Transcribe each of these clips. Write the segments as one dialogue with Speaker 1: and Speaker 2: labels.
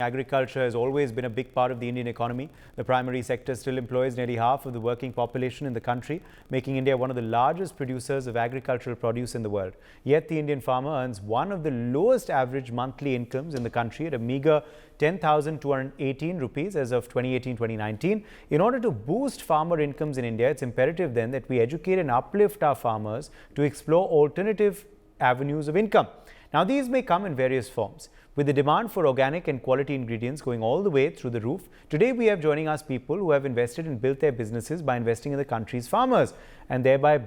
Speaker 1: Agriculture has always been a big part of the Indian economy. The primary sector still employs nearly half of the working population in the country, making India one of the largest producers of agricultural produce in the world. Yet the Indian farmer earns one of the lowest average monthly incomes in the country at a meager 10,218 rupees as of 2018-2019. In order to boost farmer incomes in India, it's imperative then that we educate and uplift our farmers to explore alternative avenues of income. Now, these may come in various forms. With the demand for organic and quality ingredients going all the way through the roof, today we have joining us people who have invested and built their businesses by investing in the country's farmers and thereby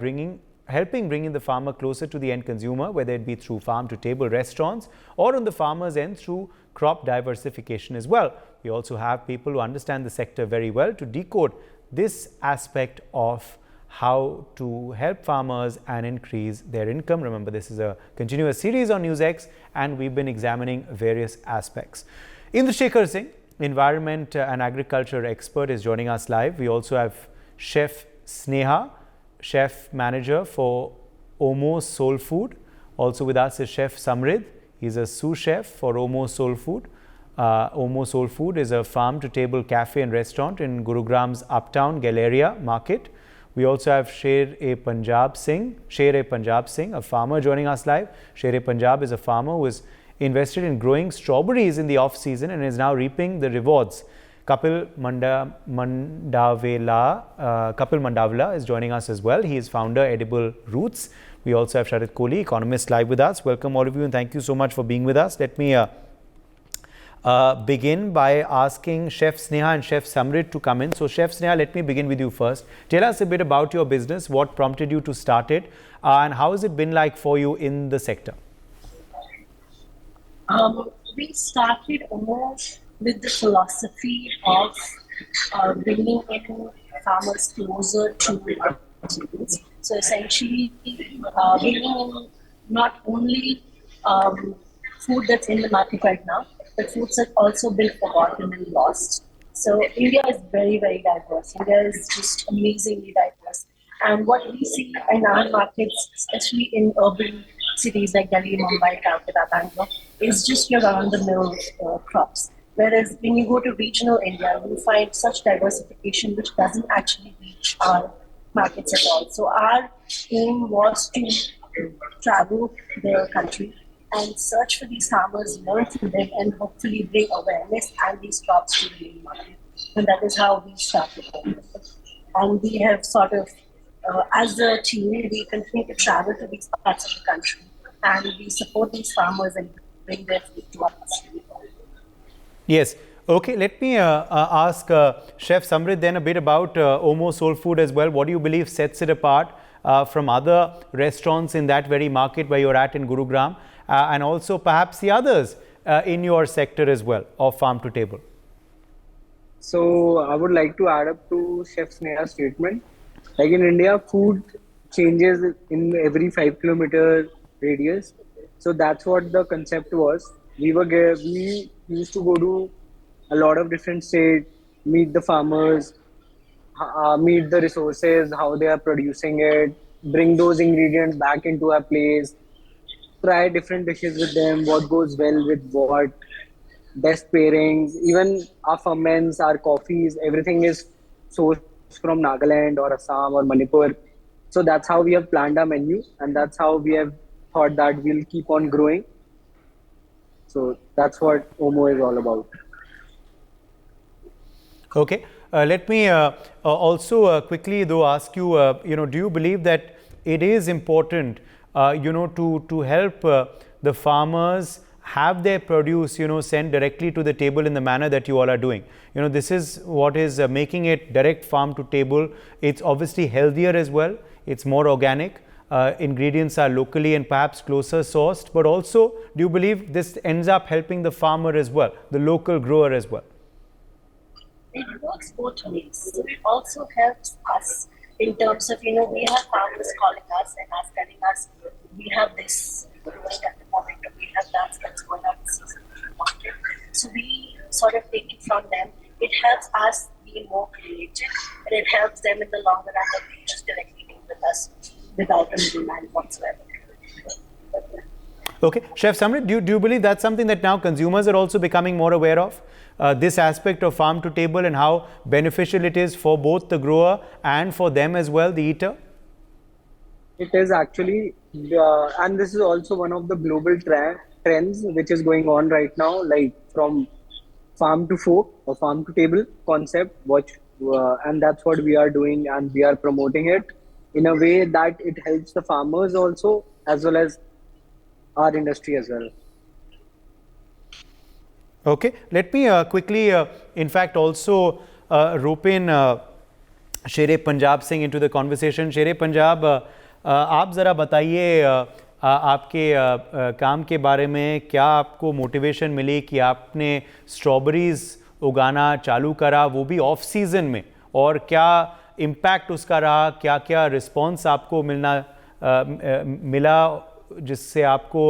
Speaker 1: helping bring the farmer closer to the end consumer, whether it be through farm-to-table restaurants or on the farmer's end through crop diversification as well. We also have people who understand the sector very well to decode this aspect of how to help farmers and increase their income. Remember, this is a continuous series on NewsX and we've been examining various aspects. Indrashekhar Singh, environment and agriculture expert, is joining us live. We also have Chef Sneha, chef manager for Omo Soul Food. Also with us is Chef Samrid. He's a sous chef for Omo Soul Food. Omo Soul Food is a farm-to-table cafe and restaurant in Gurugram's Uptown Galleria Market. We also have Sher-e-Punjab Singh, a farmer joining us live. Sher-e-Punjab is a farmer who is invested in growing strawberries in the off-season and is now reaping the rewards. Kapil Mandavla is joining us as well. He is founder, Edible Roots. We also have Sharat Kohli, economist, live with us. Welcome all of you and thank you so much for being with us. Let me begin by asking Chef Sneha and Chef Samrid to come in. So Chef Sneha, let me begin with you first. Tell us a bit about your business, what prompted you to start it and how has it been like for you in the sector?
Speaker 2: We started almost with the philosophy of bringing in farmers closer to our consumers. So essentially bringing in not only food that's in the market right now, but foods have also been forgotten and lost. So India is very, very diverse. India is just amazingly diverse. And what we see in our markets, especially in urban cities like Delhi, Mumbai, Calcutta, Bangalore, is just your run-of-the-mill crops. Whereas when you go to regional India, you find such diversification which doesn't actually reach our markets at all. So our aim was to travel the country and search for these farmers, learn from them, and hopefully bring awareness and these crops to the main market. And that is how we started. And we have sort of, as a team, we continue to travel to these parts of the country and we support these farmers and bring their food to us.
Speaker 1: Yes. Okay, let me ask Chef Samrid then a bit about Omo Soul Food as well. What do you believe sets it apart from other restaurants in that very market where you're at in Gurugram? And also perhaps the others in your sector as well of farm to table?
Speaker 3: So I would like to add up to Chef Sneha's statement. Like in India, food changes in every 5-kilometer radius. So that's what the concept was. We used to go to a lot of different states, meet the farmers, meet the resources, how they are producing it, bring those ingredients back into our place, try different dishes with them, what goes well with what, best pairings, even our ferments, our coffees, everything is sourced from Nagaland or Assam or Manipur. So that's how we have planned our menu and that's how we have thought that we'll keep on growing. So that's what Omo is all about.
Speaker 1: Okay. Let me also quickly though ask you, do you believe that it is important to help the farmers have their produce, sent directly to the table in the manner that you all are doing? This is what is making it direct farm to table. It's obviously healthier as well. It's more organic. Ingredients are locally and perhaps closer sourced. But also, do you believe this ends up helping the farmer as well, the local grower as well?
Speaker 2: It works both ways. So it also helps us in terms of, we have farmers calling us and telling us, we have this growing at the moment, or we have that that's going on in the season. So we sort of take it from them. It helps us be more creative, and it helps them in the long run that they just directly deal with us without a middleman whatsoever.
Speaker 1: Okay, Chef Samrit, do you believe that's something that now consumers are also becoming more aware of? This aspect of farm to table and how beneficial it is for both the grower and for them as well, the eater?
Speaker 3: It is actually, and this is also one of the global trends which is going on right now, like from farm to fork or farm to table concept. And that's what we are doing, and we are promoting it in a way that it helps the farmers also, as well as our industry as well.
Speaker 1: Okay, let me quickly, in fact, also rope in Sher Punjab Singh into the conversation. Sher Punjab, आप ज़रा बताइए आपके काम के बारे में, क्या आपको मोटिवेशन मिली कि आपने स्ट्रॉबेरीज उगाना चालू करा, वो भी ऑफ सीज़न में, और क्या इम्पैक्ट उसका रहा, क्या क्या रिस्पॉन्स आपको मिला जिससे आपको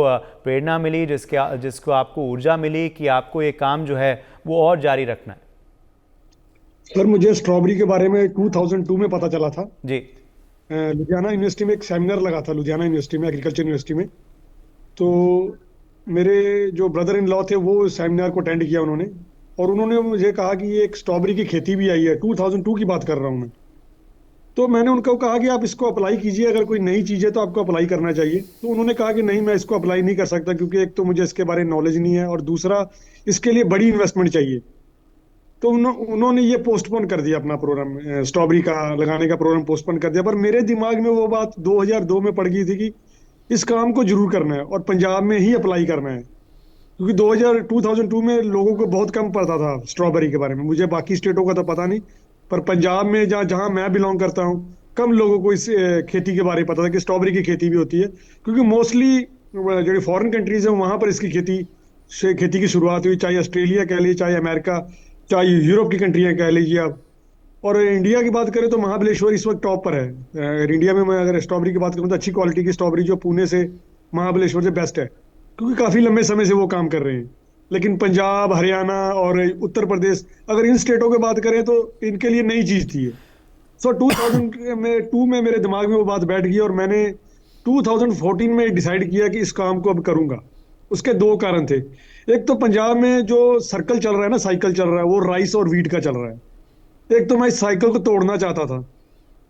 Speaker 1: प्रेरणा मिली, जिसको आपको ऊर्जा मिली कि आपको ये काम जो है वो और जारी रखना है?
Speaker 4: सर, मुझे स्ट्रॉबेरी के बारे में 2002 में पता चला था
Speaker 1: जी।
Speaker 4: लुधियाना यूनिवर्सिटी में एक सेमिनार लगा था, लुधियाना यूनिवर्सिटी में, एग्रीकल्चर यूनिवर्सिटी में। तो मेरे जो ब्रदर इन लॉ थे वो सेमिनार को अटेंड किया उन्होंने, और उन्होंने मुझे कहा कि ये एक स्ट्रॉबेरी की खेती भी आई है। 2002 की बात कर रहा हूँ मैं। तो मैंने उनको कहा कि आप इसको अप्लाई कीजिए, अगर कोई नई चीज़ है तो आपको अप्लाई करना चाहिए। तो उन्होंने कहा कि नहीं, मैं इसको अप्लाई नहीं कर सकता, क्योंकि एक तो मुझे इसके बारे में नॉलेज नहीं है, और दूसरा इसके लिए बड़ी इन्वेस्टमेंट चाहिए। तो उन्होंने ये पोस्टपोन कर दिया अपना प्रोग्राम, स्ट्रॉबेरी का लगाने का प्रोग्राम पोस्टपोन कर दिया। पर मेरे दिमाग में वो बात 2002 में पड़ गई थी कि इस काम को जरूर करना है और पंजाब में ही अप्लाई करना है, क्योंकि 2002 में लोगों को बहुत कम पता था स्ट्रॉबेरी के बारे में। मुझे बाकी स्टेटों का तो पता नहीं, पर पंजाब में जहाँ मैं बिलोंग करता हूँ, कम लोगों को इस खेती के बारे में पता था कि स्ट्रॉबेरी की खेती भी होती है, क्योंकि मोस्टली जो फॉरेन कंट्रीज हैं वहाँ पर इसकी खेती की शुरुआत हुई, चाहे ऑस्ट्रेलिया कह लीजिए, चाहे अमेरिका, चाहे यूरोप की कंट्रियाँ कह लीजिए आप। और इंडिया की बात करें तो महाबलेश्वर इस वक्त टॉप पर है। इंडिया में मैं अगर स्ट्रॉबेरी की बात करूँ तो अच्छी क्वालिटी की स्ट्रॉबेरी जो पुणे से, महाबलेश्वर से बेस्ट है, क्योंकि काफ़ी लंबे समय से वो काम कर रहे हैं। लेकिन पंजाब, हरियाणा और उत्तर प्रदेश, अगर इन स्टेटों की बात करें तो इनके लिए नई चीज़ थी। सो 2002 में मेरे दिमाग में वो बात बैठ गई, और मैंने 2014 में डिसाइड किया कि इस काम को अब करूँगा। उसके दो कारण थे। एक तो पंजाब में जो सर्कल चल रहा है ना, साइकिल चल रहा है, वो राइस और वीट का चल रहा है। एक तो मैं इस साइकिल को तोड़ना चाहता था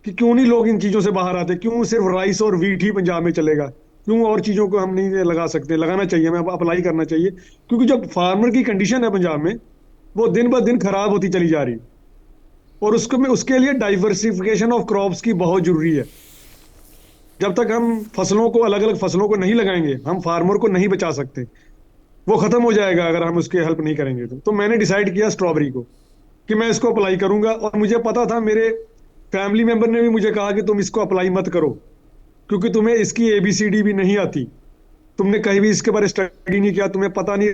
Speaker 4: कि क्यों नहीं लोग इन चीज़ों से बाहर आते, क्यों सिर्फ राइस और वीट ही पंजाब में चलेगा, क्यों और चीज़ों को हम नहीं लगा सकते। लगाना चाहिए, मैं अप्लाई करना चाहिए, क्योंकि जो फार्मर की कंडीशन है पंजाब में, वो दिन ब दिन खराब होती चली जा रही, और उसके लिए डाइवर्सिफिकेशन ऑफ क्रॉप्स की बहुत जरूरी है। जब तक हम फसलों को, अलग अलग फसलों को नहीं लगाएंगे, हम फार्मर को नहीं बचा सकते। वो खत्म हो जाएगा अगर हम उसकी हेल्प नहीं करेंगे। तो मैंने डिसाइड किया स्ट्रॉबेरी को कि मैं इसको अप्लाई करूंगा, और मुझे पता था, मेरे फैमिली मेंबर ने भी मुझे कहा कि तुम इसको अप्लाई मत करो, क्योंकि तुम्हें इसकी ABCD भी नहीं आती, तुमने कहीं भी इसके बारे में स्टडी नहीं किया, तुम्हें पता नहीं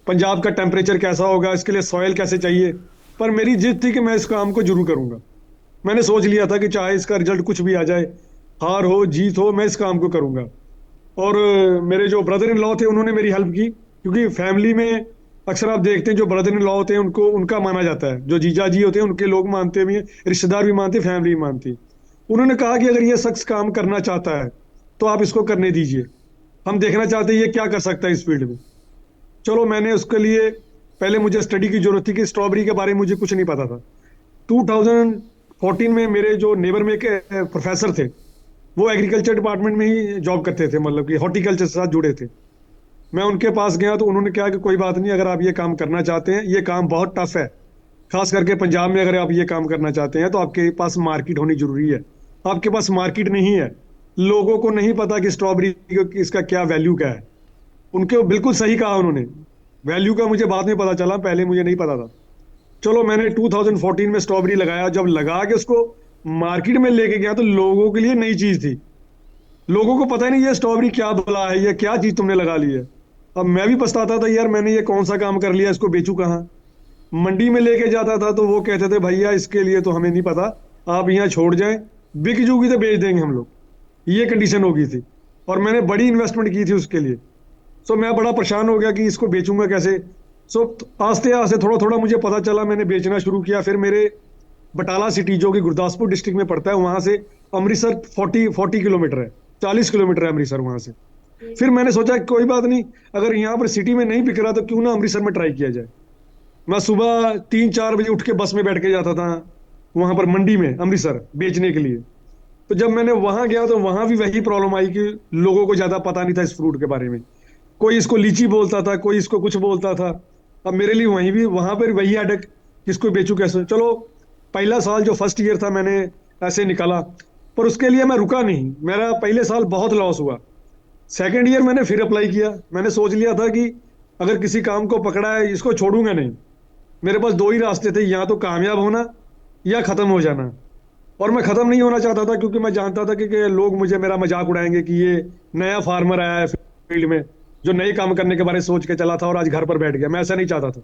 Speaker 4: पंजाब का टेम्परेचर कैसा होगा, इसके लिए सॉइल कैसे चाहिए। पर मेरी जिद थी कि मैं इस काम को जरूर करूंगा। मैंने सोच लिया था कि चाहे इसका रिजल्ट कुछ भी आ जाए, हार हो जीत हो, मैं इस काम को करूंगा। और मेरे जो ब्रदर इन लॉ थे उन्होंने मेरी हेल्प की, क्योंकि फैमिली में अक्सर आप देखते हैं जो ब्रदर इन लॉ होते हैं उनका माना जाता है, जो जीजा जी होते हैं उनके लोग मानते भी हैं, रिश्तेदार भी मानते, फैमिली भी मानती। उन्होंने कहा कि अगर ये शख्स काम करना चाहता है तो आप इसको करने दीजिए, हम देखना चाहते हैं ये क्या कर सकता है इस फील्ड में। चलो, मैंने उसके लिए पहले मुझे स्टडी की जरूरत थी कि स्ट्रॉबेरी के बारे में मुझे कुछ नहीं पता था। 2014 में मेरे जो नेबर में एक प्रोफेसर थे, वो एग्रीकल्चर डिपार्टमेंट में ही जॉब करते थे, मतलब कि हॉर्टिकल्चर से साथ जुड़े थे। मैं उनके पास गया तो उन्होंने कहा कि कोई बात नहीं, अगर आप ये काम करना चाहते हैं, ये काम बहुत टफ है, खास करके पंजाब में अगर आप ये काम करना चाहते हैं तो आपके पास मार्केट होनी जरूरी है। आपके पास मार्केट नहीं है, लोगों को नहीं पता कि स्ट्रॉबेरी इसका क्या वैल्यू क्या है। उनके बिल्कुल सही कहा उन्होंने, वैल्यू का मुझे बाद में पता चला, पहले मुझे नहीं पता था। चलो, मैंने 2014 में स्ट्रॉबेरी लगाया। जब लगा के उसको मार्केट में लेके गया तो लोगों के लिए नई चीज थी, लोगों को पता ही नहीं ये स्ट्रॉबेरी क्या भला है, ये क्या चीज तुमने लगा ली है। अब मैं भी पछताता था, यार मैंने ये कौन सा काम कर लिया, इसको बेचूं कहाँ। मंडी में लेके जाता था तो वो कहते थे भैया इसके लिए तो हमें नहीं पता, आप यहाँ छोड़ जाएं, बिक जूगी तो बेच देंगे हम लोग। ये कंडीशन हो गई थी, और मैंने बड़ी इन्वेस्टमेंट की थी उसके लिए। सो मैं बड़ा परेशान हो गया कि इसको बेचूंगा कैसे। सो आस्ते आस्ते थोड़ा थोड़ा मुझे पता चला, मैंने बेचना शुरू किया। फिर मेरे बटाला सिटी जो कि गुरदासपुर डिस्ट्रिक्ट में पड़ता है, वहां से अमृतसर 40 किलोमीटर है, 40 किलोमीटर है अमृतसर वहां से। फिर मैंने सोचा कोई बात नहीं, अगर यहाँ पर सिटी में नहीं बिक रहा तो क्यों ना अमृतसर में ट्राई किया जाए। मैं सुबह 3-4 बजे उठ के बस में बैठ के जाता था वहां पर मंडी में अमृतसर बेचने के लिए। तो जब मैंने वहां गया तो वहां भी वही प्रॉब्लम आई कि लोगों को ज्यादा पता नहीं था इस फ्रूट के बारे में। कोई इसको लीची बोलता था, कोई इसको कुछ बोलता था। अब मेरे लिए वहीं भी वहां पर वही अटक, किसको बेचूं कैसे। चलो पहला साल जो फर्स्ट ईयर था मैंने ऐसे निकाला, पर उसके लिए मैं रुका नहीं, मेरा पहले साल बहुत लॉस हुआ। सेकेंड ईयर मैंने फिर अप्लाई किया, मैंने सोच लिया था कि अगर किसी काम को पकड़ा है इसको छोड़ूंगा नहीं। मेरे पास दो ही रास्ते थे, या तो कामयाब होना या खत्म हो जाना। और मैं खत्म नहीं होना चाहता था क्योंकि मैं जानता था कि लोग मुझे मेरा मजाक उड़ाएंगे कि ये नया फार्मर आया है फील्ड में जो नए काम करने के बारे में सोच के चला था और आज घर पर बैठ गया। मैं ऐसा नहीं चाहता था।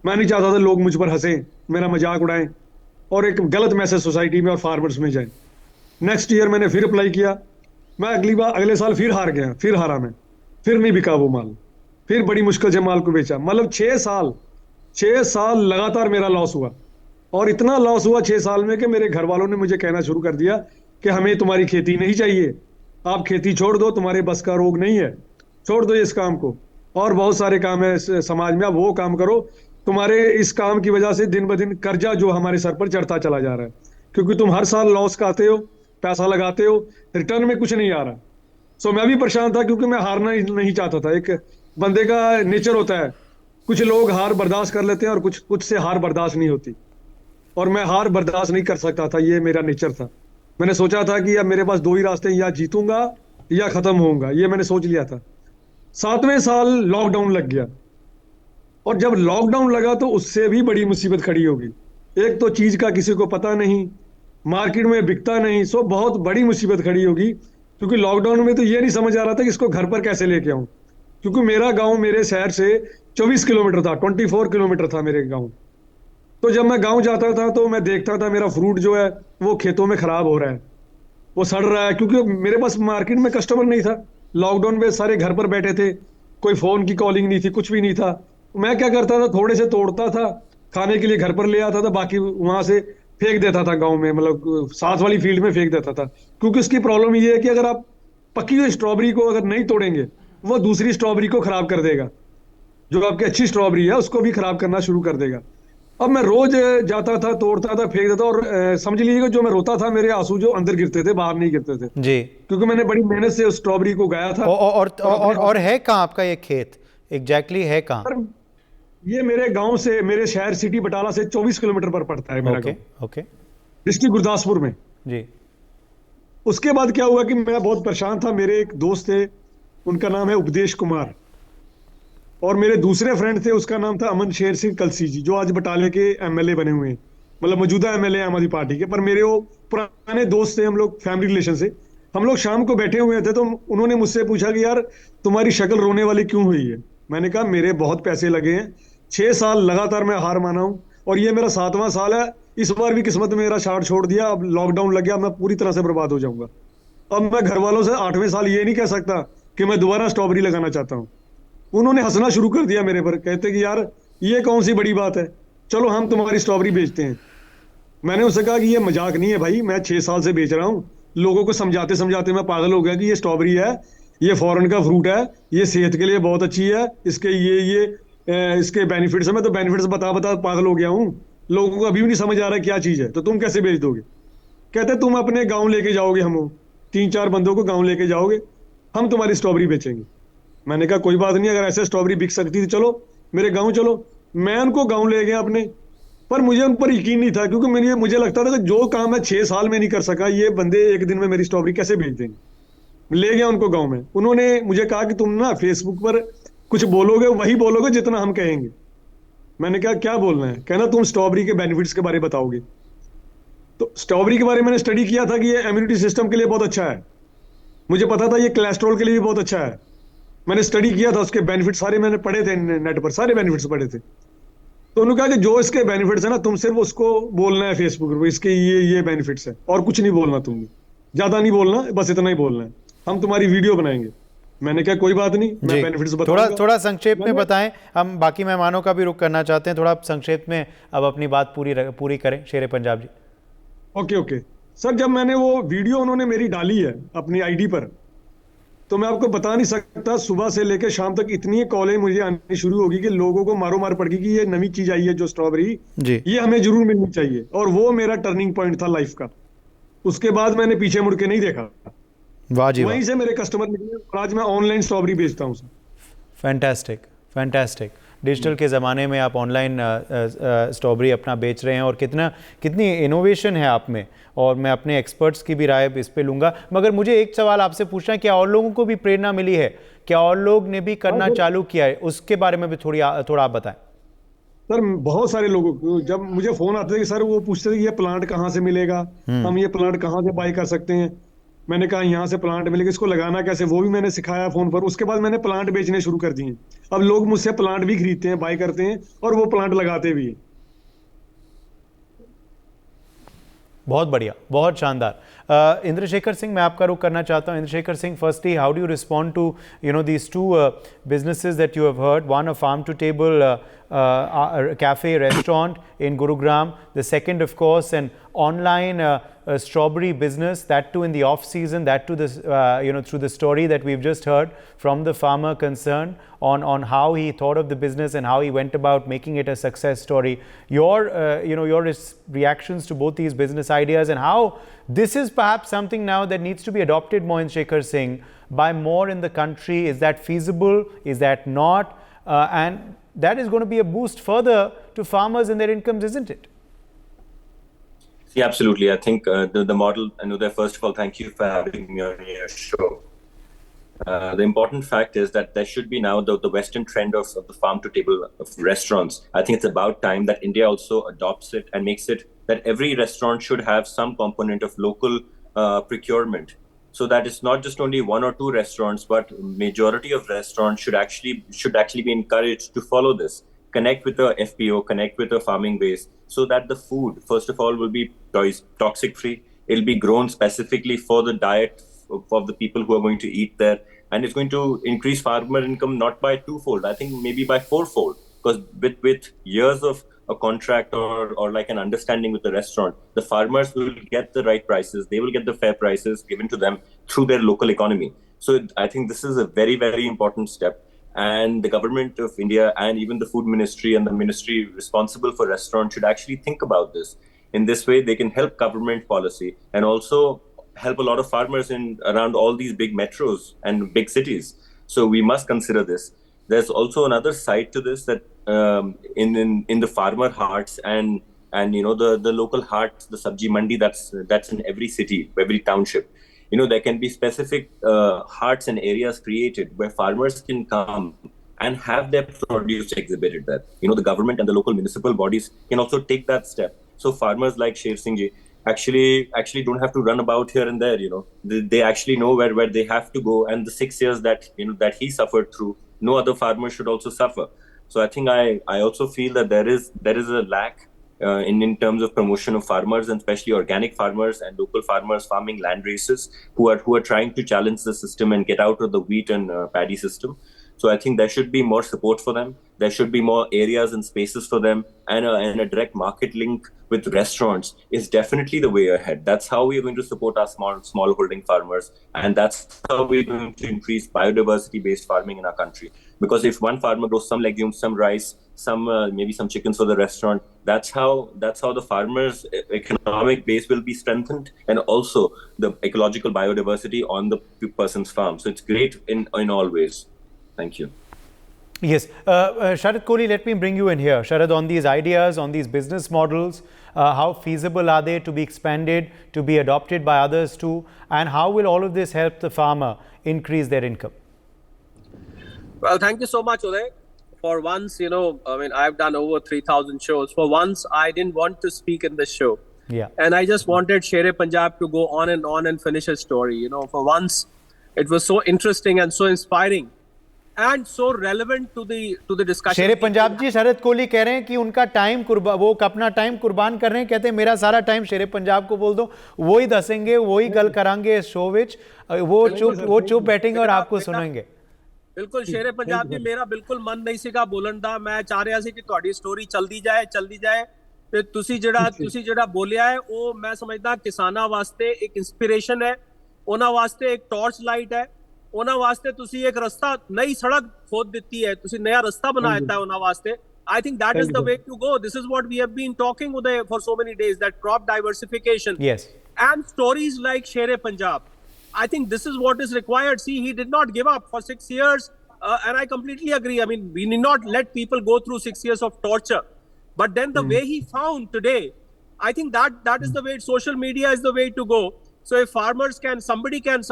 Speaker 4: मैं नहीं चाहता था लोग मुझ पर हंसे, मेरा मजाक उड़ाएं और एक गलत मैसेज सोसाइटी में और फार्मर्स में जाए। नेक्स्ट ईयर मैंने फिर अप्लाई किया। मैं अगले साल फिर हार गया, फिर हारा मैं, फिर नहीं बिका वो माल। फिर बड़ी मुश्किल से माल को बेचा। मतलब 6 साल लगातार मेरा लॉस हुआ। और इतना लॉस हुआ 6 साल में कि मेरे घर वालों ने मुझे कहना शुरू कर दिया कि हमें तुम्हारी खेती नहीं चाहिए, आप खेती छोड़ दो, तुम्हारे बस का रोग नहीं है, छोड़ दो इस काम को। और बहुत सारे काम है समाज में, आप वो काम करो। तुम्हारे इस काम की वजह से दिन ब दिन कर्जा जो हमारे सर पर चढ़ता चला जा रहा है, क्योंकि तुम हर साल लॉस खाते हो, पैसा लगाते हो, रिटर्न में कुछ नहीं आ रहा। सो मैं भी परेशान था क्योंकि मैं हारना नहीं चाहता था। एक बंदे का नेचर होता है, कुछ लोग हार बर्दाश्त कर लेते हैं और कुछ से हार बर्दाश्त नहीं होती। और मैं हार बर्दाश्त नहीं कर सकता था, ये मेरा नेचर था। मैंने सोचा था कि अब मेरे पास दो ही रास्ते हैं, या जीतूंगा या खत्म होऊंगा, ये मैंने सोच लिया था। 7वें साल लॉकडाउन लग गया। और जब लॉकडाउन लगा तो उससे भी बड़ी मुसीबत खड़ी होगी। एक तो चीज का किसी को पता नहीं, मार्केट में बिकता नहीं, सो बहुत बड़ी मुसीबत खड़ी होगी। क्योंकि लॉकडाउन में तो ये नहीं समझ आ रहा था कि इसको घर पर कैसे लेके आऊं, क्योंकि मेरा गांव मेरे शहर से 24 किलोमीटर था, 24 किलोमीटर था मेरे गांव। तो जब मैं गांव जाता था तो मैं देखता था मेरा फ्रूट जो है वो खेतों में खराब हो रहा है, वो सड़ रहा है, क्योंकि मेरे पास मार्केट में कस्टमर नहीं था। लॉकडाउन में सारे घर पर बैठे थे, कोई फोन की कॉलिंग नहीं थी, कुछ भी नहीं था। मैं क्या करता था, थोड़े से तोड़ता था, खाने के लिए घर पर ले आता था, बाकी वहां से फेंक देता था गांव में, मतलब साथ वाली फील्ड में फेंक देता था। क्योंकि उसकी प्रॉब्लम ये है कि अगर आप पकी हुई स्ट्रॉबेरी को अगर नहीं तोड़ेंगे, वो दूसरी स्ट्रॉबेरी को खराब कर देगा, जो आपकी अच्छी स्ट्रॉबेरी है उसको भी खराब करना शुरू कर देगा। अब मैं रोज जाता था, तोड़ता था, फेंक देता, और समझ लीजिएगा जो मैं रोता था मेरे आंसू जो अंदर गिरते थे, बाहर नहीं गिरते थे,
Speaker 1: जी।
Speaker 4: क्योंकि मैंने बड़ी मेहनत से उस स्ट्रॉबेरी को गाया था।
Speaker 1: और है कहाँ आपका ये खेत एग्जैक्टली है कहाँ?
Speaker 4: पर ये मेरे गांव से, मेरे शहर सिटी बटाला से 24 किलोमीटर पर पड़ता है मेरा
Speaker 1: ओके
Speaker 4: गांव,
Speaker 1: ओके
Speaker 4: डिस्ट्रिक्ट गुरदासपुर में।
Speaker 1: जी।
Speaker 4: उसके बाद क्या हुआ कि मैं बहुत परेशान था। मेरे एक दोस्त थे, उनका नाम है उपदेश कुमार, और मेरे दूसरे फ्रेंड थे, उसका नाम था अमन शेर सिंह कलसी जी, जो आज बटाले के एमएलए बने हुए हैं, मतलब मौजूदा एमएलए आम आदमी पार्टी के। पर मेरे वो पुराने दोस्त थे, हम लोग फैमिली रिलेशन से। हम लोग शाम को बैठे हुए थे तो उन्होंने मुझसे पूछा कि यार तुम्हारी शक्ल रोने वाली क्यों हुई है। मैंने कहा मेरे बहुत पैसे लगे हैं, 6 साल लगातार मैं हार माना हूं, और ये मेरा 7वां साल है। इस बार भी किस्मत में मेरा साथ छोड़ दिया, अब लॉकडाउन लग गया, मैं पूरी तरह से बर्बाद हो जाऊंगा। अब मैं घर वालों से 8वें साल ये नहीं कह सकता कि मैं दोबारा स्ट्रॉबेरी लगाना चाहता हूँ। उन्होंने हंसना शुरू कर दिया मेरे पर, कहते कि यार ये कौन सी बड़ी बात है, चलो हम तुम्हारी स्ट्रॉबेरी बेचते हैं। मैंने उससे कहा कि ये मजाक नहीं है भाई, मैं 6 साल से बेच रहा हूँ, लोगों को समझाते समझाते मैं पागल हो गया कि ये स्ट्रॉबेरी है, ये फॉरेन का फ्रूट है, ये सेहत के लिए बहुत अच्छी है, इसके इसके बेनिफिट्स है। मैं तो बेनिफिट्स बता बता पागल हो गया हूँ, लोगों को अभी भी नहीं समझ आ रहा है क्या चीज है, तो तुम कैसे बेच दोगे। कहते तुम अपने गाँव लेके जाओगे, हम 3-4 बंदों को गाँव लेके जाओगे, हम तुम्हारी स्ट्रॉबेरी बेचेंगे। मैंने कहा कोई बात नहीं, अगर ऐसे स्ट्रॉबेरी बिक सकती थी चलो मेरे गांव चलो। मैं उनको गांव ले गया अपने, पर मुझे उन पर यकीन नहीं था, क्योंकि मुझे लगता था कि जो काम मैं 6 साल में नहीं कर सका, ये बंदे एक दिन में मेरी स्ट्रॉबेरी कैसे बेच देंगे। ले गया उनको गांव में। उन्होंने मुझे कहा कि तुम ना फेसबुक पर कुछ बोलोगे, वही बोलोगे जितना हम कहेंगे। मैंने कहा क्या बोलना है। कहना तुम स्ट्रॉबेरी के बेनिफिट्स के बारे में बताओगे। तो स्ट्रॉबेरी के बारे में मैंने स्टडी किया था कि ये इम्यूनिटी सिस्टम के लिए बहुत अच्छा है, मुझे पता था ये कोलेस्ट्रॉल के लिए भी बहुत अच्छा है। मैंने स्टडी किया था, उसके बेनिफिट सारे मैंने पढ़े थे, नेट पर सारे बेनिफिट्स पढ़े थे। तो उन्होंने कहा कि जो इसके बेनिफिट्स है ना, तुम सिर्फ उसको बोलना है फेसबुक पर, इसके ये बेनिफिट्स है, और कुछ नहीं बोलना, तुमने ज्यादा नहीं बोलना, बस इतना ही बोलना है, हम तुम्हारी वीडियो बनाएंगे। मैंने कहा कोई बात नहीं, मैं बेनिफिट्स बताऊंगा।
Speaker 1: थोड़ा संक्षेप में बताएं, हम बाकी मेहमानों का भी रुख करना चाहते हैं, थोड़ा संक्षेप में अब अपनी बात पूरी करें शेर पंजाब जी।
Speaker 4: ओके सर, जब मैंने वो वीडियो उन्होंने मेरी डाली है अपनी आईडी पर, तो मैं आपको बता नहीं सकता, सुबह से लेकर शाम तक इतनी कॉलें मुझे आनी शुरू होगी कि लोगों को मारो मार पड़ गई कि ये नई चीज आई है जो स्ट्रॉबेरी,
Speaker 1: जी,
Speaker 4: ये हमें जरूर मिलनी चाहिए। और वो मेरा टर्निंग पॉइंट था लाइफ का। उसके बाद मैंने पीछे मुड़ के नहीं देखा।
Speaker 1: वाह जी वाह,
Speaker 4: वहीं से मेरे कस्टमर निकले और आज मैं ऑनलाइन स्ट्रॉबेरी बेचता हूँ।
Speaker 1: Fantastic fantastic. डिजिटल के ज़माने में आप ऑनलाइन स्ट्रॉबेरी अपना बेच रहे हैं और कितनी इनोवेशन है आप में, और मैं अपने एक्सपर्ट्स की भी राय इस पे लूँगा। मगर मुझे एक सवाल आपसे पूछना है, क्या और लोगों को भी प्रेरणा मिली है? क्या और लोग ने भी करना चालू किया है? उसके बारे में भी थोड़ा आप बताएं।
Speaker 4: सर बहुत सारे लोगों को जब मुझे फोन आते थे कि सर वो पूछते थे कि ये प्लांट कहाँ से मिलेगा, हम ये प्लांट कहाँ से बाय कर सकते हैं। मैंने कहा यहाँ से प्लांट मिलेगा, इसको लगाना कैसे वो भी मैंने सिखाया फोन पर। उसके बाद मैंने प्लांट बेचने शुरू कर दिए। अब लोग मुझसे प्लांट भी खरीदते हैं, बाय करते हैं और वो प्लांट लगाते भी हैं।
Speaker 1: बहुत बढ़िया, बहुत शानदार। इंद्रशेखर सिंह, मैं आपका रुख करना चाहता हूँ। Indrashekhar Singh, firstly how do you respond to these two businesses that you have heard? One, a farm to table cafe restaurant in Gurugram. The second, of course, an online strawberry business, that too in the off season, that too this through the story that we've just heard from the farmer concerned on how he thought of the business and how he went about making it a success story. Your reactions to both these business ideas, and how this is perhaps something now that needs to be adopted more in Shekhar Singh by more in the country. Is that feasible? Is that not? And that is going to be a boost further to farmers and their incomes, isn't it?
Speaker 5: Yeah, absolutely. I think the model, Uday, first of all, thank you for having me on your show. The important fact is that there should be now the Western trend of the farm to table of restaurants. I think it's about time that India also adopts it and makes it that every restaurant should have some component of local procurement. So that it's not just only one or two restaurants, but majority of restaurants should actually be encouraged to follow this. Connect with the FPO, connect with the farming base, so that the food, first of all, will be toxic free. It'll be grown specifically for the diet of the people who are going to eat there. And it's going to increase farmer income not by twofold, I think maybe by fourfold. Because with years of a contract or like an understanding with the restaurant, the farmers will get the right prices. They will get the fair prices given to them through their local economy. So I think this is a very, very important step. And the government of India and even the food ministry and the ministry responsible for restaurants should actually think about this. In this way, they can help government policy and also help a lot of farmers in around all these big metros and big cities. So we must consider this. There's also another side to this, that in the farmer hearts and the local hearts, the sabji mandi that's in every city, every township. There can be specific hearts and areas created where farmers can come and have their produce exhibited there. The government and the local municipal bodies can also take that step. So farmers like Sher Singh ji actually don't have to run about here and there. They actually know where they have to go, and the 6 years that that he suffered through, no other farmer should also suffer. So I think I also feel that there is a lack in terms of promotion of farmers, and especially organic farmers and local farmers farming land races who are trying to challenge the system and get out of the wheat and paddy system. So I think there should be more support for them. There should be more areas and spaces for them, and a direct market link with restaurants is definitely the way ahead. That's how we are going to support our small holding farmers, and that's how we're going to increase biodiversity-based farming in our country. Because if one farmer grows some legumes, some rice, some maybe some chickens for the restaurant, that's how the farmers' economic base will be strengthened, and also the ecological biodiversity on the person's farm. So it's great in all ways. Thank you.
Speaker 1: Yes. Sharad Kohli, let me bring you in here. Sharad, on these ideas, on these business models, how feasible are they to be expanded, to be adopted by others too? And how will all of this help the farmer increase their income?
Speaker 6: Well, thank you so much, Uday. For once, I've done over 3,000 shows. For once, I didn't want to speak in this show.
Speaker 1: Yeah.
Speaker 6: And I just wanted Sher-e-Punjab to go on and finish his story. For once, it was so interesting and so inspiring. And so relevant to the discussion.
Speaker 1: Sher-e-Punjab जी, शरद कोहली कह रहे हैं कि उनका time वो अपना time कुर्बान कर रहे हैं। कहते हैं मेरा सारा टाइम शेर-ए-पंजाब को बोल दो, वो ही दसेंगे, वो ही गल करांगे इस शो विच, वो चुप बैठेंगे और आपको सुनेंगे।
Speaker 6: बिल्कुल शेर-ए-पंजाब जी, मेरा बिल्कुल मन नहीं सीगा बोलन दा। मैं चाह रहा सी कि ਤੁਹਾਡੀ स्टोरी चलदी जाए ਤੇ ਤੁਸੀਂ ਜਿਹੜਾ ਬੋਲਿਆ ਹੈ ਉਹ ਮੈਂ ਸਮਝਦਾ ਕਿਸਾਨਾਂ ਵਾਸਤੇ ਇੱਕ ਇਨਸਪੀਰੇਸ਼ਨ ਹੈ, ਉਹਨਾਂ ਵਾਸਤੇ ਇੱਕ ਟਾਰਚ ਲਾਈਟ ਹੈ। ਉਹਨਾਂ ਵਾਸਤੇ ਤੁਸੀਂ ਇੱਕ ਰਸਤਾ ਨਈ ਸੜਕ ਖੋਦ ਦਿੱਤੀ ਹੈ, ਤੁਸੀਂ ਨया ਰਸਤਾ ਬਣਾ ਦਿੱਤਾ ਹੈ ਉਹਨਾਂ ਵਾਸਤੇ. I think that is the way to go. This is what we have been talking Uday for so many days, that crop diversification.
Speaker 1: Yes.
Speaker 6: And stories like Shere Punjab. I think this is what is required. See, he did not give up for 6 years. And I completely agree. I mean, we need not let people go through 6 years of torture. But then the way he found today, I think that is the way. Social media is the way to go. So if farmers can, somebody can,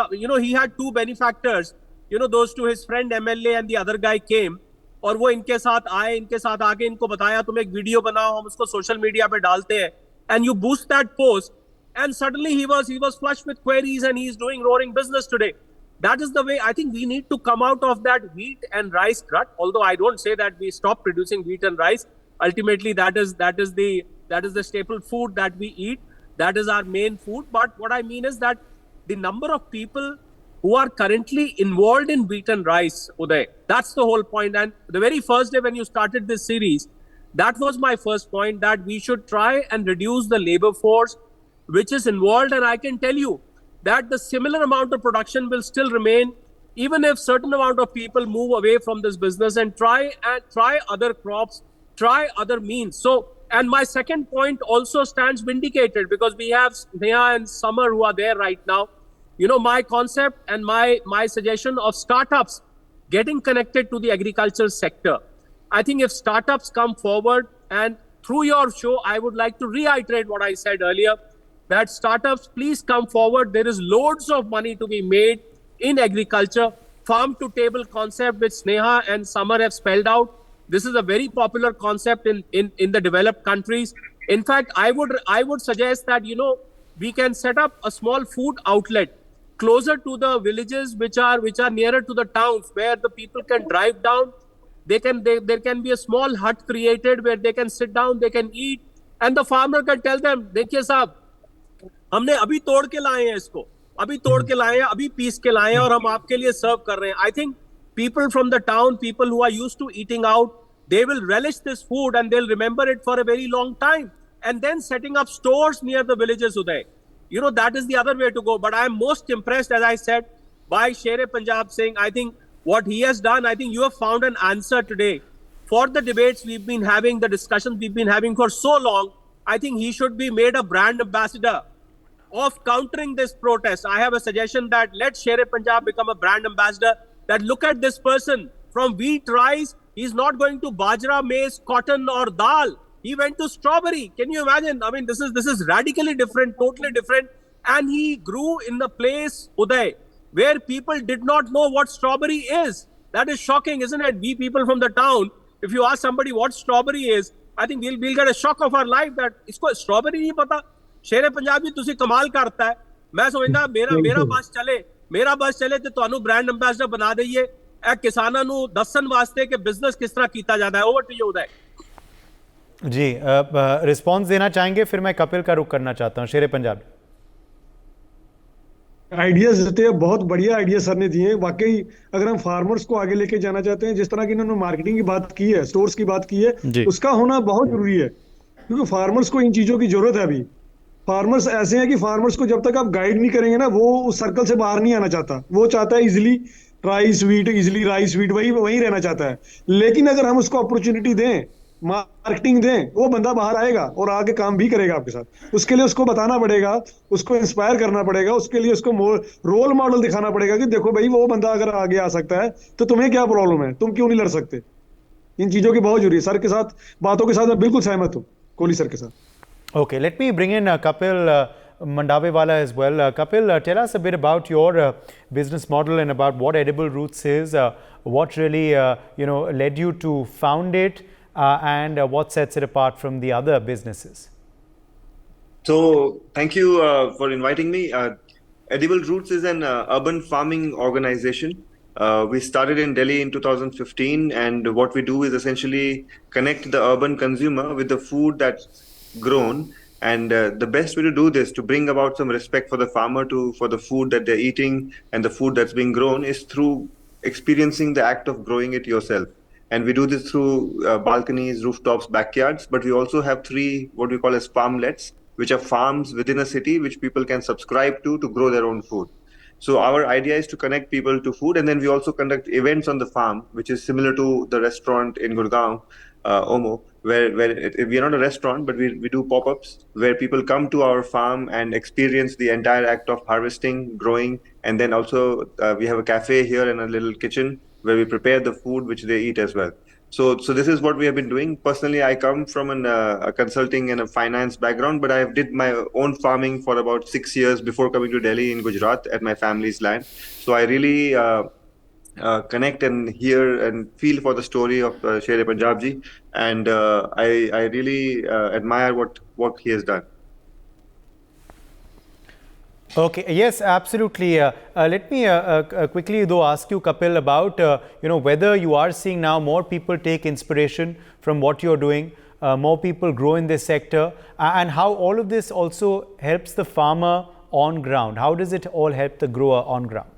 Speaker 6: he had 2 benefactors, those two, his friend MLA and the other guy came. और वो इनके साथ आए, इनके साथ आके इनको बताया तुम एक वीडियो बनाओ, हम उसको सोशल मीडिया पे डालते हैं, and you boost that post, and suddenly he was flushed with queries and he's doing roaring business today. That is the way. I think we need to come out of that wheat and rice rut. Although I don't say that we stop producing wheat and rice. Ultimately, that is the staple food that we eat. That is our main food. But what I mean is that the number of people who are currently involved in wheat and rice, Uday, that's the whole point. And the very first day when you started this series, that was my first point, that we should try and reduce the labor force which is involved. And I can tell you that the similar amount of production will still remain, even if certain amount of people move away from this business and try other crops, try other means. So, and my second point also stands vindicated, because we have Sneha and Summer who are there right now. My concept and my suggestion of startups getting connected to the agriculture sector. I think if startups come forward, and through your show, I would like to reiterate what I said earlier, that startups, please come forward. There is loads of money to be made in agriculture. Farm to table concept, which Sneha and Summer have spelled out. This is a very popular concept in the developed countries. In fact, I would suggest that, we can set up a small food outlet closer to the villages which are nearer to the towns, where the people can drive down. There can be a small hut created where they can sit down, they can eat, and the farmer can tell them, देखिए साहब, हमने अभी तोड़ के लाए हैं इसको, अभी तोड़ के लाए हैं, अभी पीस के लाए हैं, और हम आपके लिए सर्व कर रहे हैं. I think people from the town, people who are used to eating out, they will relish this food and they'll remember it for a very long time. And then setting up stores near the villages, Uday. That is the other way to go. But I am most impressed, as I said, by Shere Punjab Singh. I think what he has done, I think you have found an answer today for the debates we've been having, the discussions we've been having for so long. I think he should be made a brand ambassador of countering this protest. I have a suggestion that let Shere Punjab become a brand ambassador, that look at this person from wheat, rice. He's not going to bajra, maize, cotton or dal. He went to strawberry. Can you imagine? I mean, this is radically different, totally different. And he grew in the place, Uday, where people did not know what strawberry is. That is shocking, isn't it? We people from the town, if you ask somebody what strawberry is, I think we'll get a shock of our life that isko strawberry nahi pata. Shere Punjab ji tusi kamal karta hai. मैं समझदा मेरा बस चले ते ਤੁਹਾਨੂੰ brand ambassador बना दईए. ਇਹ ਕਿਸਾਨਾਂ ਨੂੰ ਦੱਸਣ ਵਾਸਤੇ ਕਿ ਬਿਜ਼ਨਸ ਕਿਸ ਤਰ੍ਹਾਂ ਕੀਤਾ ਜਾਂਦਾ ਹੈ. Over to you Uday
Speaker 1: ji. Response देना चाहेंगे, फिर मैं कपिल का रुख करना चाहता हूं. शेरे पंजाब.
Speaker 4: आइडियाज देते हैं, बहुत बढ़िया आइडिया सर ने दिए हैं. वाकई अगर हम फार्मर्स को आगे लेके जाना चाहते हैं, जिस तरह की इन्होंने मार्केटिंग की बात की है, स्टोर्स की बात की है, उसका होना बहुत जरूरी है, क्योंकि फार्मर्स को इन चीजों की जरूरत है. अभी फार्मर्स ऐसे हैं कि फार्मर्स को जब तक आप गाइड नहीं करेंगे ना, वो उस सर्कल से बाहर नहीं आना चाहता. वो चाहता है इजिली राइस वीट वही रहना चाहता है. लेकिन अगर हम उसको अपॉर्चुनिटी दें, मार्केटिंग दें, वो बंदा बाहर आएगा और आगे काम भी करेगा आपके साथ. उसके लिए उसको बताना पड़ेगा, उसको इंस्पायर करना पड़ेगा, उसके लिए उसको रोल मॉडल दिखाना पड़ेगा कि देखो भाई, वो बंदा अगर आगे आ सकता है तो तुम्हें क्या प्रॉब्लम है, तुम क्यों नहीं लड़ सकते. इन चीजों की बहुत जरूरी है. सर के साथ बातों के साथ मैं बिल्कुल सहमत हूँ, कोहली सर के साथ.
Speaker 1: Okay, let me bring in Kapil Mandavewala as well. Kapil, tell us a bit about your business model and about what Edible Roots is, what really led you to found it, and what sets it apart from the other businesses.
Speaker 7: So, thank you for inviting me. Edible Roots is an urban farming organization. We started in Delhi in 2015, and what we do is essentially connect the urban consumer with the food that's grown, and the best way to do this, to bring about some respect for the farmer, for the food that they're eating and the food that's being grown, is through experiencing the act of growing it yourself. And we do this through balconies, rooftops, backyards, but we also have 3 what we call as farmlets, which are farms within a city which people can subscribe to grow their own food. So our idea is to connect people to food, and then we also conduct events on the farm, which is similar to the restaurant in Gurgaon, Omo, where we are not a restaurant, but we do pop-ups where people come to our farm and experience the entire act of harvesting, growing, and then also we have a cafe here and a little kitchen where we prepare the food which they eat as well. So this is what we have been doing. Personally, I come from a consulting and a finance background, but I did my own farming for about 6 years before coming to Delhi in Gujarat at my family's land. So I really connect and hear and feel for the story of Sher Punjab ji, and I really admire what he has done.
Speaker 1: Okay, yes, absolutely. Let me quickly though ask you, Kapil, about whether you are seeing now more people take inspiration from what you're doing, more people grow in this sector, and how all of this also helps the farmer on ground. How does it all help the grower on ground?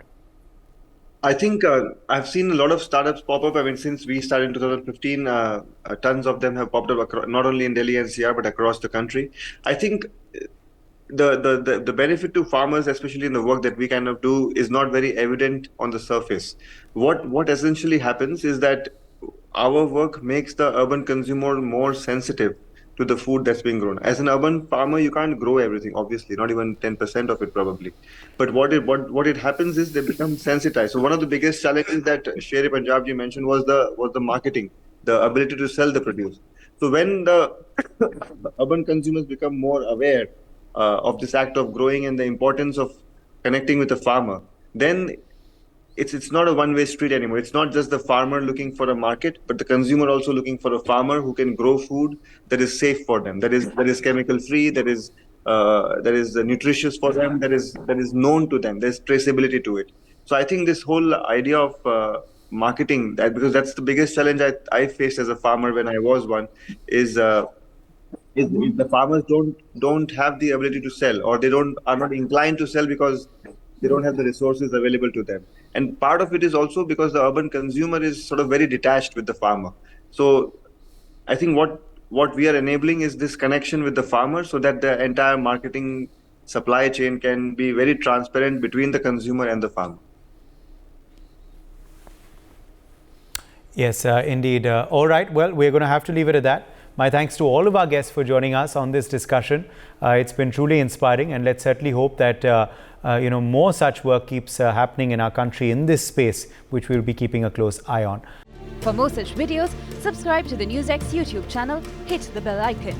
Speaker 7: I think I've seen a lot of startups pop up. I mean, since we started in 2015, tons of them have popped up not only in Delhi NCR but across the country. I think the benefit to farmers, especially in the work that we kind of do, is not very evident on the surface. What essentially happens is that our work makes the urban consumer more sensitive to the food that's being grown. As an urban farmer, you can't grow everything, obviously, not even 10% of it probably. But what it happens is they become sensitized. So one of the biggest challenges that Sher Punjab ji mentioned was the marketing, the ability to sell the produce. So when the urban consumers become more aware of this act of growing and the importance of connecting with the farmer, then it's not a one-way street anymore. It's not just the farmer looking for a market, but the consumer also looking for a farmer who can grow food that is safe for them, that is chemical free, that is nutritious for them, that is known to them. There's traceability to it. So I think this whole idea of marketing, because that's the biggest challenge I faced as a farmer when I was one, is the farmers don't have the ability to sell, or they are not inclined to sell because they don't have the resources available to them. And part of it is also because the urban consumer is sort of very detached with the farmer. So I think what we are enabling is this connection with the farmer, so that the entire marketing supply chain can be very transparent between the consumer and the farmer.
Speaker 1: Yes, indeed. All right. Well, we're going to have to leave it at that. My thanks to all of our guests for joining us on this discussion. It's been truly inspiring, and let's certainly hope that more such work keeps happening in our country in this space, which we'll be keeping a close eye on.
Speaker 8: For more such videos, subscribe to the NewsX YouTube channel, hit the bell icon.